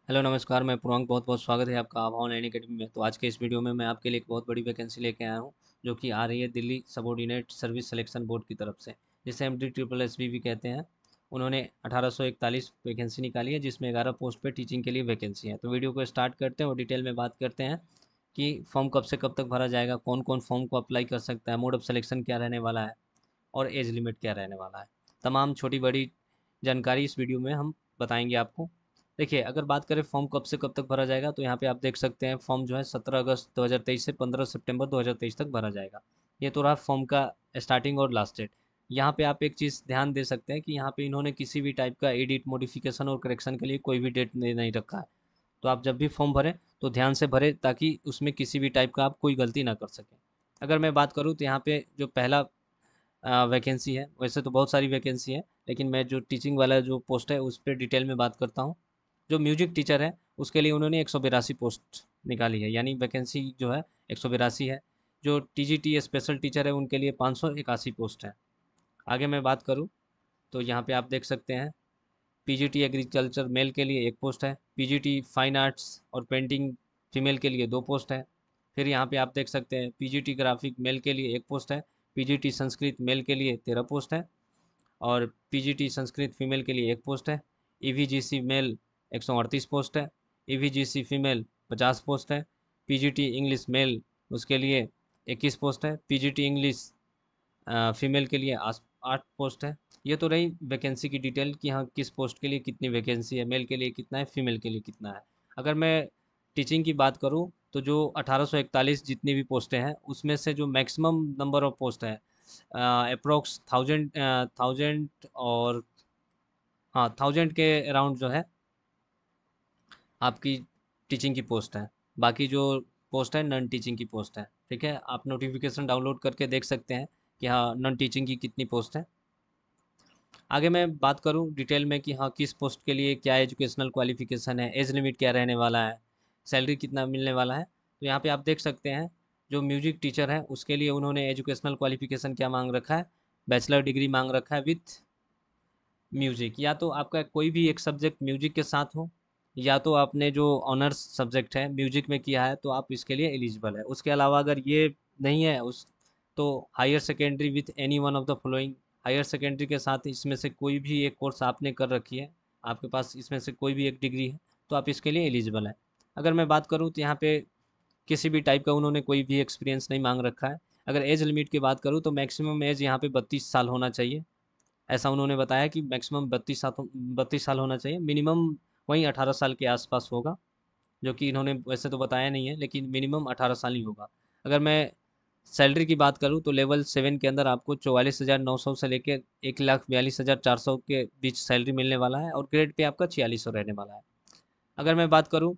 Hello नमस्कार, मैं पूर्वांक बहुत-बहुत स्वागत है आपका आभा ऑनलाइन अकेडमी में। तो आज के इस वीडियो में मैं आपके लिए एक बहुत बड़ी वैकेंसी लेके आया हूँ, जो कि आ रही है Delhi subordinate service selection board की तरफ से, जिसे हम DSSB भी कहते हैं। उन्होंने 1841 वैकेंसी निकाली है, जिसमें 11 पोस्ट पे टीचिंग के लिए वैकेंसी है। तो वीडियो को स्टार्ट करते हैं और डिटेल में बात करते हैं कि फॉर्म कब से कब तक भरा जाएगा, कौन-कौन फॉर्म को अप्लाई कर सकता है, मोड ऑफ सिलेक्शन क्या रहने वाला है और एज लिमिट क्या रहने वाला है। तमाम छोटी-बड़ी जानकारी इस वीडियो में हम बताएँगे आपको। देखिए, अगर बात करें फॉर्म कब से कब तक भरा जाएगा, तो यहाँ पे आप देख सकते हैं फॉर्म जो है 17 अगस्त 2023 से 15 सितंबर 2023 तक भरा जाएगा। ये तो रहा फॉर्म का स्टार्टिंग और लास्ट डेट। यहाँ पे आप एक चीज़ ध्यान दे सकते हैं कि यहाँ पे इन्होंने किसी भी टाइप का एडिट, मॉडिफिकेशन और करेक्शन के लिए कोई भी डेट नहीं रखा है। तो आप जब भी फॉर्म भरें तो ध्यान से भरें, ताकि उसमें किसी भी टाइप का आप कोई गलती ना कर सकें। अगर मैं बात करूँ तो यहाँ पे जो पहला वैकेंसी है, वैसे तो बहुत सारी वैकेंसी है, लेकिन मैं जो टीचिंग वाला जो पोस्ट है उस पर डिटेल में बात करता हूँ। जो म्यूजिक टीचर है उसके लिए उन्होंने 182 पोस्ट निकाली है, यानी वैकेंसी जो है 182 है। जो TGT स्पेशल टीचर है उनके लिए 581 पोस्ट है। आगे मैं बात करूँ तो यहाँ पे आप देख सकते हैं PGT एग्रीकल्चर मेल के लिए एक पोस्ट है, PGT फाइन आर्ट्स और पेंटिंग फीमेल के लिए दो पोस्ट है। फिर यहाँ पे आप देख सकते हैं PGT ग्राफिक मेल के लिए एक पोस्ट है, PGT संस्कृत मेल के लिए 13 पोस्ट है और PGT संस्कृत फीमेल के लिए एक पोस्ट है। EVGC मेल 138 पोस्ट है, EVGC फीमेल 50 पोस्ट है, PGT इंग्लिश मेल उसके लिए 21 पोस्ट है, PGT इंग्लिश फीमेल के लिए 8 पोस्ट है। ये तो रही वैकेंसी की डिटेल कि हाँ किस पोस्ट के लिए कितनी वैकेंसी है, मेल के लिए कितना है, फीमेल के लिए कितना है। अगर मैं टीचिंग की बात करूँ तो जो 1841 जितनी भी पोस्टें हैं उसमें से जो मैक्सिमम नंबर ऑफ पोस्ट है अप्रोक्स थाउजेंड और हाँ 1000 के अराउंड जो है आपकी टीचिंग की पोस्ट है। बाकी जो पोस्ट है नॉन टीचिंग की पोस्ट है। ठीक है, आप नोटिफिकेशन डाउनलोड करके देख सकते हैं कि हाँ नॉन टीचिंग की कितनी पोस्ट है। आगे मैं बात करूँ डिटेल में कि हाँ किस पोस्ट के लिए क्या एजुकेशनल क्वालिफिकेशन है, एज लिमिट क्या रहने वाला है, सैलरी कितना मिलने वाला है। तो यहाँ पे आप देख सकते हैं जो म्यूजिक टीचर है उसके लिए उन्होंने एजुकेशनल क्वालिफिकेशन क्या मांग रखा है, बैचलर डिग्री मांग रखा है विथ म्यूजिक। या तो आपका कोई भी एक सब्जेक्ट म्यूजिक के साथ हो, या तो आपने जो ऑनर्स सब्जेक्ट है म्यूजिक में किया है तो आप इसके लिए एलिजिबल है। उसके अलावा अगर ये नहीं है उस तो higher secondary with any one of the following, higher secondary के साथ इसमें से कोई भी एक कोर्स आपने कर रखी है, आपके पास इसमें से कोई भी एक डिग्री है, तो आप इसके लिए एलिजिबल है। अगर मैं बात करूँ तो यहाँ पे किसी भी टाइप का उन्होंने कोई भी एक्सपीरियंस नहीं मांग रखा है। अगर एज लिमिट की बात करूँ तो मैक्सिमम एज यहाँ पे 32 साल होना चाहिए। ऐसा उन्होंने बताया कि मैक्सिमम 32 साल होना चाहिए, मिनिमम वहीं 18 साल के आसपास होगा, जो कि इन्होंने वैसे तो बताया नहीं है, लेकिन मिनिमम 18 साल ही होगा। अगर मैं सैलरी की बात करूं तो लेवल 7 के अंदर आपको 44,900 से लेकर 1,42,400 के बीच सैलरी मिलने वाला है और ग्रेड पे आपका 4600 रहने वाला है। अगर मैं बात करूं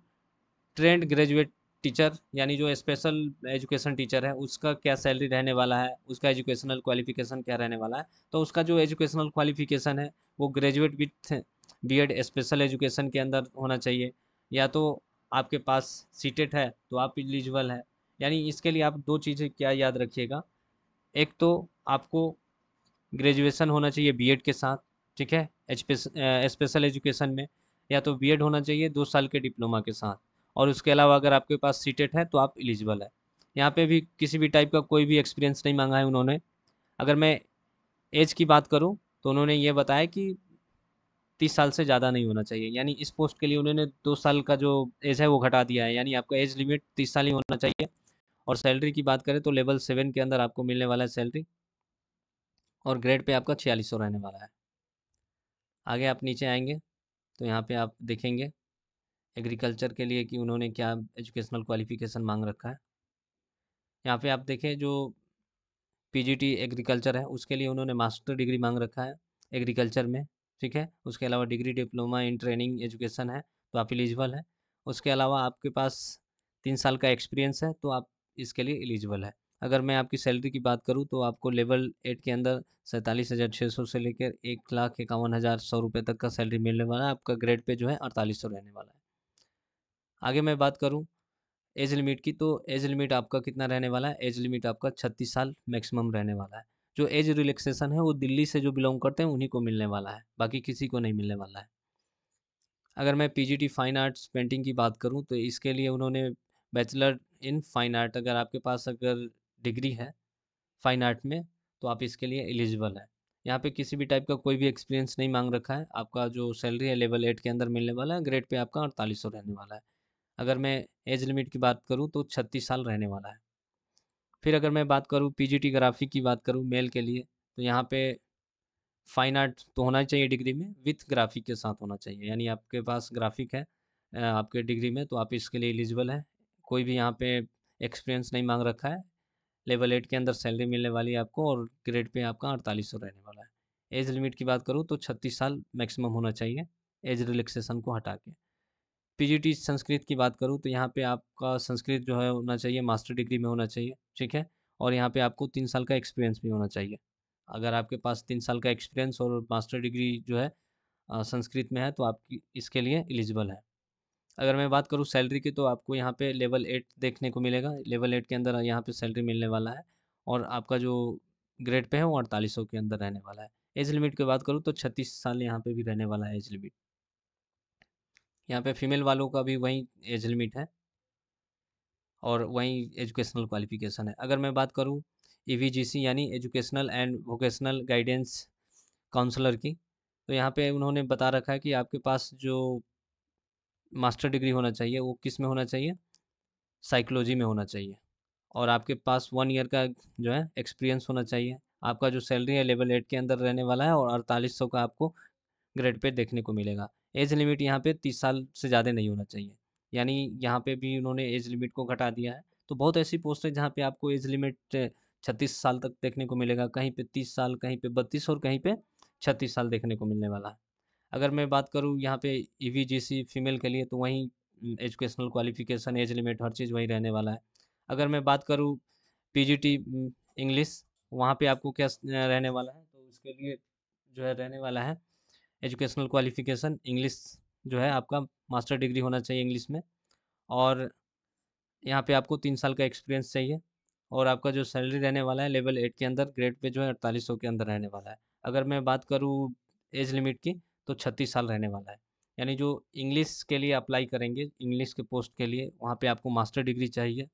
ट्रेंड ग्रेजुएट टीचर यानी जो स्पेशल एजुकेशन टीचर है उसका क्या सैलरी रहने वाला है, उसका एजुकेशनल क्वालिफिकेशन क्या रहने वाला है, तो उसका जो एजुकेशनल क्वालिफिकेशन है वो graduate with B.Ed special education के अंदर होना चाहिए, या तो आपके पास सीटेट है तो आप एलिजिबल है। यानी इसके लिए आप दो चीज़ें क्या याद रखिएगा, एक तो आपको ग्रेजुएशन होना चाहिए B.Ed के साथ, ठीक है, स्पेशल एजुकेशन में, या तो B.Ed होना चाहिए 2 साल के डिप्लोमा के साथ, और उसके अलावा अगर आपके पास सीटेट है तो आप एलिजिबल है। यहाँ पे भी किसी भी टाइप का कोई भी एक्सपीरियंस नहीं मांगा है उन्होंने। अगर मैं एज की बात करूँ तो उन्होंने ये बताया कि 30 साल से ज़्यादा नहीं होना चाहिए, यानी इस पोस्ट के लिए उन्होंने 2 साल का जो एज है वो घटा दिया है, यानी आपका एज लिमिट 30 साल ही होना चाहिए। और सैलरी की बात करें तो लेवल 7 के अंदर आपको मिलने वाला है सैलरी, और ग्रेड पे आपका 4600 रहने वाला है। आगे आप नीचे आएंगे तो यहाँ पे आप देखेंगे एग्रीकल्चर के लिए कि उन्होंने क्या एजुकेशनल क्वालिफिकेशन मांग रखा है। यहाँ पे आप देखें जो PGT एग्रीकल्चर है उसके लिए उन्होंने मास्टर डिग्री मांग रखा है एग्रीकल्चर में, ठीक है। उसके अलावा degree diploma in training education है तो आप एलिजिबल है। उसके अलावा आपके पास 3 साल का एक्सपीरियंस है तो आप इसके लिए एलिजिबल है। अगर मैं आपकी सैलरी की बात करूँ तो आपको लेवल 8 के अंदर 47,600 से लेकर 1,51,100 रुपये तक का सैलरी मिलने वाला है। आपका ग्रेड पे जो है 4800 रहने वाला है। आगे मैं बात करूँ एज लिमिट की, तो एज लिमिट आपका कितना रहने वाला है, एज लिमिट आपका 36 साल मैक्सिमम रहने वाला है। जो एज रिलैक्सेशन है वो दिल्ली से जो बिलोंग करते हैं उन्हीं को मिलने वाला है, बाकी किसी को नहीं मिलने वाला है। अगर मैं पीजीटी फाइन आर्ट्स पेंटिंग की बात करूँ तो इसके लिए उन्होंने बैचलर इन फाइन आर्ट, अगर आपके पास अगर डिग्री है फाइन आर्ट में तो आप इसके लिए एलिजिबल है। यहाँ पे किसी भी टाइप का कोई भी एक्सपीरियंस नहीं मांग रखा है। आपका जो सैलरी है लेवल 8 के अंदर मिलने वाला है, ग्रेड पे आपका 4800 रहने वाला है। अगर मैं एज लिमिट की बात करूँ तो 36 साल रहने वाला है। फिर अगर मैं बात करूँ पीजीटी ग्राफिक की बात करूँ मेल के लिए, तो यहाँ पे फाइन आर्ट तो होना चाहिए डिग्री में, विथ ग्राफिक के साथ होना चाहिए, यानी आपके पास ग्राफिक है आपके डिग्री में तो आप इसके लिए एलिजिबल है। कोई भी यहाँ पे एक्सपीरियंस नहीं मांग रखा है। लेवल 8 के अंदर सैलरी मिलने वाली है आपको और ग्रेड पे आपका 4800 रहने वाला है। एज लिमिट की बात करूँ तो 36 साल मैक्सिमम होना चाहिए, एज रिलैक्सेशन को हटा के। पीजीटी संस्कृत की बात करूँ तो यहाँ पे आपका संस्कृत जो है होना चाहिए, मास्टर डिग्री में होना चाहिए, ठीक है। और यहाँ पे आपको 3 साल का एक्सपीरियंस भी होना चाहिए। अगर आपके पास 3 साल का एक्सपीरियंस और मास्टर डिग्री जो है संस्कृत में है तो आपकी इसके लिए एलिजिबल है। अगर मैं बात करूँ सैलरी की तो आपको यहाँ पे लेवल 8 देखने को मिलेगा। लेवल 8 के अंदर यहाँ पे सैलरी मिलने वाला है और आपका जो ग्रेड पे है वो 4800 के अंदर रहने वाला है। एज लिमिट की बात करूँ तो 36 साल यहाँ पे भी रहने वाला है एज लिमिट। यहाँ पे फीमेल वालों का भी वही एज लिमिट है और वही एजुकेशनल क्वालिफिकेशन है। अगर मैं बात करूँ ईवीजीसी यानी educational and vocational guidance counsellor की, तो यहाँ पे उन्होंने बता रखा है कि आपके पास जो मास्टर डिग्री होना चाहिए वो किस में होना चाहिए, साइकोलॉजी में होना चाहिए। और आपके पास 1 ईयर का जो है एक्सपीरियंस होना चाहिए। आपका जो सैलरी है लेवल 8 के अंदर रहने वाला है और 4800 का आपको ग्रेड पे देखने को मिलेगा। एज लिमिट यहाँ पे 30 साल से ज़्यादा नहीं होना चाहिए, यानी यहाँ पे भी उन्होंने एज लिमिट को घटा दिया है। तो बहुत ऐसी पोस्ट है जहाँ पे आपको एज लिमिट 36 साल तक देखने को मिलेगा, कहीं पे 30 साल, कहीं पे 32 और कहीं पे 36 साल देखने को मिलने वाला है। अगर मैं बात करूँ यहाँ पे ईवीजीसी फीमेल के लिए तो वहीं एजुकेशनल क्वालिफिकेशन, एज लिमिट, हर चीज़ वही रहने वाला है। अगर मैं बात करूँ पीजीटी इंग्लिश, वहाँ पे आपको क्या रहने वाला है, तो उसके लिए जो है रहने वाला है एजुकेशनल क्वालिफिकेशन इंग्लिश, जो है आपका मास्टर डिग्री होना चाहिए इंग्लिश में। और यहाँ पे आपको 3 साल का एक्सपीरियंस चाहिए और आपका जो सैलरी रहने वाला है लेवल 8 के अंदर ग्रेड पे जो है 4800 के अंदर रहने वाला है। अगर मैं बात करूँ एज लिमिट की तो 36 साल रहने वाला है। यानी जो इंग्लिश के लिए अप्लाई करेंगे, इंग्लिश के पोस्ट के लिए, वहाँ पे आपको मास्टर डिग्री चाहिए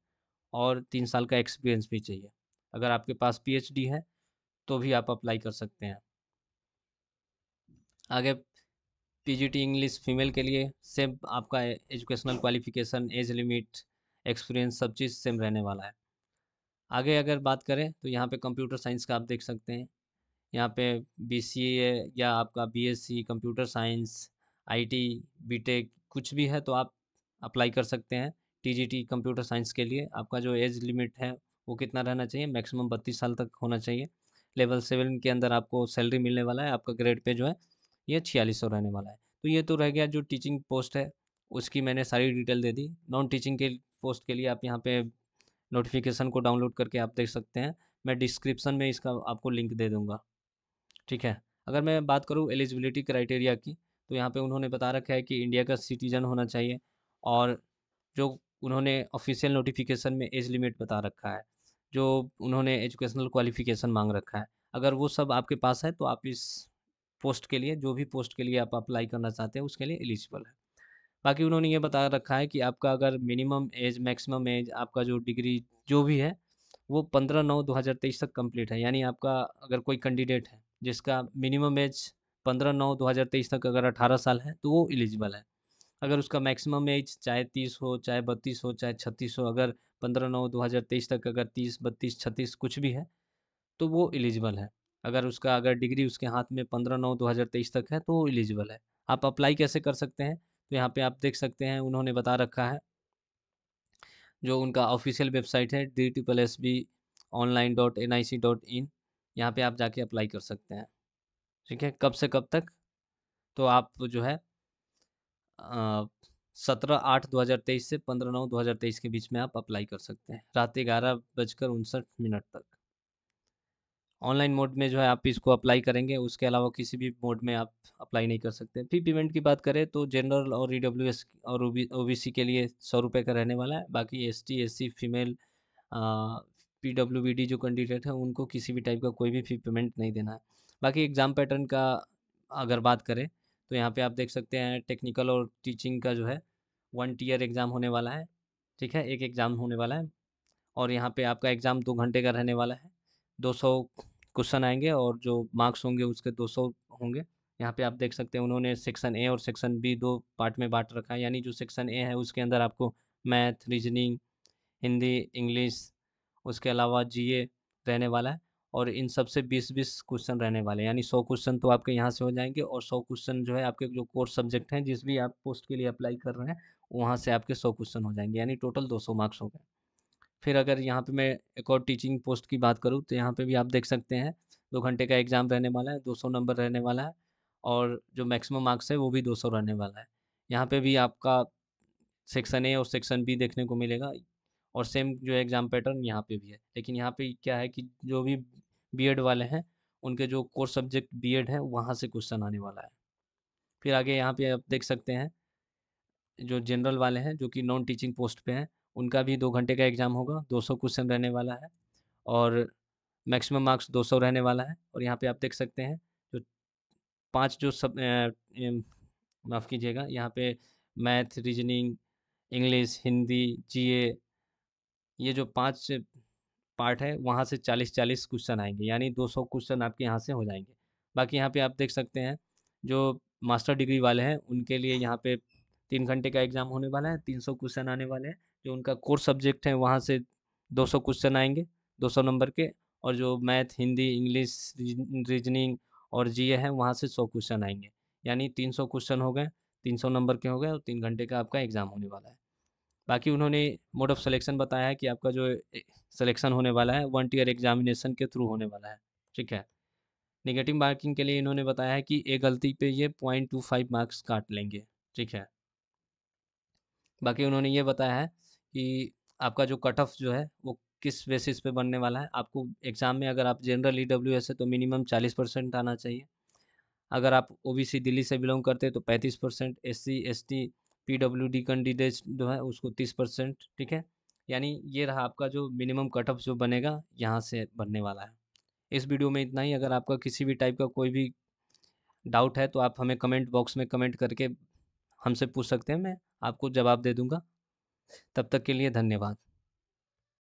और 3 साल का एक्सपीरियंस भी चाहिए। अगर आपके पास पीएचडी है तो भी आप अप्लाई कर सकते हैं। आगे पीजीटी इंग्लिश फीमेल के लिए सेम आपका educational qualification, age limit, experience सब चीज़ सेम रहने वाला है। आगे अगर बात करें तो यहाँ पे कंप्यूटर साइंस का आप देख सकते हैं। यहाँ पे बीसीए या आपका BSc computer science, IT, BTech कुछ भी है तो आप अप्लाई कर सकते हैं। टीजीटी कंप्यूटर साइंस के लिए आपका जो एज लिमिट है वो कितना रहना चाहिए, मैक्सिमम 32 साल तक होना चाहिए। लेवल 7 के अंदर आपको सैलरी मिलने वाला है, आपका ग्रेड पे जो है ये 4600 रहने वाला है। तो ये तो रह गया जो टीचिंग पोस्ट है, उसकी मैंने सारी डिटेल दे दी। नॉन टीचिंग के पोस्ट के लिए आप यहाँ पे नोटिफिकेशन को डाउनलोड करके आप देख सकते हैं। मैं डिस्क्रिप्शन में इसका आपको लिंक दे दूँगा, ठीक है। अगर मैं बात करूँ एलिजिबिलिटी क्राइटेरिया की, तो यहाँ पे उन्होंने बता रखा है कि इंडिया का सिटीजन होना चाहिए और जो उन्होंने ऑफिशियल नोटिफिकेशन में एज लिमिट बता रखा है, जो उन्होंने एजुकेशनल क्वालिफिकेशन मांग रखा है, अगर वो सब आपके पास है तो आप इस पोस्ट के लिए, जो भी पोस्ट के लिए आप अप्लाई करना चाहते हैं उसके लिए एलिजिबल है। बाकी उन्होंने ये बता रखा है कि आपका अगर मिनिमम एज, मैक्सिमम एज, आपका जो डिग्री जो भी है वो 15/9/2023 तक कंप्लीट है। यानी आपका अगर कोई कैंडिडेट है जिसका मिनिमम एज 15/9/2023 तक अगर 18 साल है तो वो एलिजिबल है। अगर उसका मैक्सिमम एज चाहे 30 हो, चाहे 32 हो, चाहे 36 हो, अगर 15/9/2023 तक अगर 30, 32, 36 कुछ भी है तो वो एलिजिबल है। अगर उसका अगर डिग्री उसके हाथ में 15/9/2023 तक है तो वो एलिजिबल है। आप अप्लाई कैसे कर सकते हैं, तो यहाँ पे आप देख सकते हैं उन्होंने बता रखा है, जो उनका ऑफिशियल वेबसाइट है DSSB online.nic.in, यहाँ पे आप जाके अप्लाई कर सकते हैं, ठीक है। कब से कब तक, तो आप जो है 17/8/2023 से 15/9/2023 के बीच में आप अप्लाई कर सकते हैं, रात 11:59 तक। ऑनलाइन मोड में जो है आप इसको अप्लाई करेंगे, उसके अलावा किसी भी मोड में आप अप्लाई नहीं कर सकते। फी पेमेंट की बात करें तो जनरल और ईडब्ल्यूएस और ओबीसी के लिए 100 रुपये का रहने वाला है। बाकी एसटी, एससी, फीमेल, पीडब्ल्यूबीडी जो कैंडिडेट है उनको किसी भी टाइप का कोई भी फी पेमेंट नहीं देना है। बाकी एग्ज़ाम पैटर्न का अगर बात करें तो यहाँ पे आप देख सकते हैं टेक्निकल और टीचिंग का जो है 1 टियर एग्ज़ाम होने वाला है, ठीक है? एक एग्ज़ाम होने वाला है और यहाँ पे आपका एग्ज़ाम 2 घंटे का रहने वाला है। 200 क्वेश्चन आएँगे और जो मार्क्स होंगे उसके 200 होंगे। यहाँ पे आप देख सकते हैं उन्होंने सेक्शन ए और सेक्शन बी 2 पार्ट में बाँट रखा है, यानी जो सेक्शन ए है उसके अंदर आपको मैथ, रीज़निंग, हिंदी, इंग्लिश, उसके अलावा जीए रहने वाला है और इन सब से 20-20 क्वेश्चन रहने वाले हैं, यानी 100 क्वेश्चन तो आपके यहाँ से हो जाएँगे और 100 क्वेश्चन जो है आपके जो कोर्स सब्जेक्ट हैं, जिस भी आप पोस्ट के लिए अप्लाई कर रहे हैं, वहाँ से आपके 100 क्वेश्चन हो जाएँगे, यानी टोटल 200 मार्क्स हो गए। फिर अगर यहाँ पे मैं एक और टीचिंग पोस्ट की बात करूँ, तो यहाँ पे भी आप देख सकते हैं 2 घंटे का एग्ज़ाम रहने वाला है, 200 नंबर रहने वाला है और जो मैक्सिमम मार्क्स है वो भी 200 रहने वाला है। यहाँ पे भी आपका सेक्शन ए और सेक्शन बी देखने को मिलेगा और सेम जो एग्ज़ाम पैटर्न यहाँ पे भी है। लेकिन यहाँ पे क्या है कि जो भी बीएड वाले हैं, उनके जो कोर्स सब्जेक्ट बीएड है, वहाँ से क्वेश्चन आने वाला है। फिर आगे यहाँ पे आप देख सकते हैं, जो जनरल वाले हैं, जो कि नॉन टीचिंग पोस्ट पे हैं, उनका भी 2 घंटे का एग्ज़ाम होगा, 200 क्वेश्चन रहने वाला है और मैक्सिमम मार्क्स 200 रहने वाला है और यहाँ पे आप देख सकते हैं, जो 5 जो माफ़ कीजिएगा, यहाँ पे मैथ, रीजनिंग, इंग्लिश, हिंदी, जीए, ये जो 5 पार्ट है वहाँ से 40-40 क्वेश्चन आएँगे, यानी 200 क्वेश्चन आपके यहाँ से हो जाएँगे। बाकी यहाँ पे आप देख सकते हैं, जो मास्टर डिग्री वाले हैं उनके लिए यहाँ पे 3 घंटे का एग्ज़ाम होने वाला है, 300 क्वेश्चन आने वाले हैं। जो उनका कोर सब्जेक्ट है वहाँ से 200 क्वेश्चन आएँगे, 200 नंबर के और जो मैथ, हिंदी, इंग्लिश, रीजनिंग और जीए है वहाँ से 100 क्वेश्चन आएँगे। यानी 300 क्वेश्चन हो गए, 300 नंबर के हो गए और 3 घंटे का आपका एग्ज़ाम होने वाला है। बाकी उन्होंने मोड ऑफ सिलेक्शन बताया है कि आपका जो सिलेक्शन होने वाला है 1 टियर एग्जामिनेशन के थ्रू होने वाला है, ठीक है। नेगेटिव मार्किंग के लिए इन्होंने बताया है कि एक गलती पे ये 0.25 मार्क्स काट लेंगे, ठीक है। बाकी उन्होंने ये बताया है कि आपका जो कट ऑफ जो है वो किस बेसिस पे बनने वाला है। आपको एग्ज़ाम में अगर आप जनरल ईडब्ल्यूएस है तो मिनिमम 40% आना चाहिए। अगर आप ओबीसी दिल्ली से बिलोंग करते हैं तो 35%, एससी, एसटी, पीडब्ल्यूडी कैंडिडेट्स जो है उसको 30%, ठीक है। यानी ये रहा आपका जो मिनिमम कट ऑफ जो बनेगा यहाँ से बनने वाला है। इस वीडियो में इतना ही। अगर आपका किसी भी टाइप का कोई भी डाउट है तो आप हमें कमेंट बॉक्स में कमेंट करके हमसे पूछ सकते हैं, मैं आपको जवाब दे दूँगा। तब तक के लिए धन्यवाद।